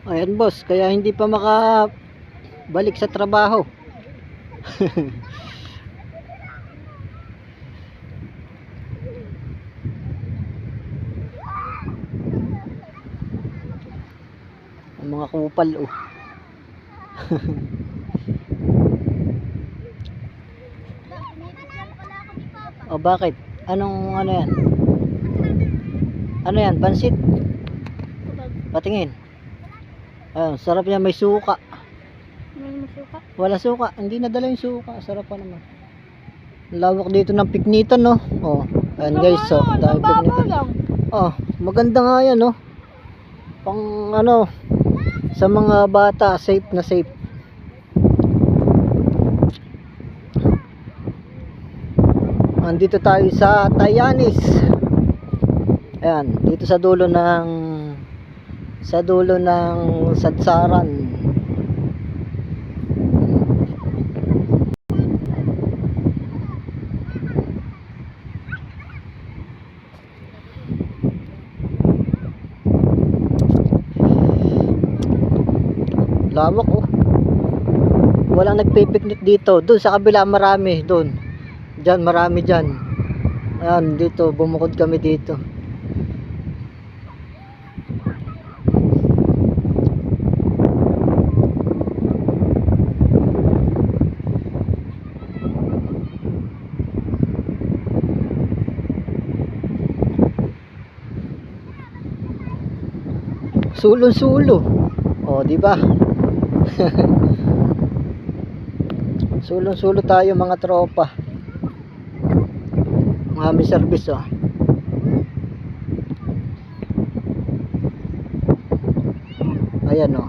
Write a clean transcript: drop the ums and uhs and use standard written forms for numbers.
Ayan boss, kaya hindi pa makabalik sa trabaho. Ang mga kupal oh. O bakit? Anong ano yan? Ano yan? Pansit? Patingin. Ayun, sarap yan, may suka. May suka? Wala suka, hindi nadala yung suka. Sarap pa naman. Lawak dito ng piknitan no. Oh, ayan guys, so dami piknitan. Oh, maganda nga yan no. Pang ano, sa mga bata, safe na safe. Andito tayo sa Tayanis. Ayan, dito sa dulo ng Sadsaran. Lawak oh. Walang nagpipiknik dito. Doon sa kabila marami, doon. Diyan marami diyan. Ayan, dito bumukod kami dito. Sulong-sulo. Oh, di ba? Sulong-sulo tayo mga tropa. Mga may service oh. Ayan oh.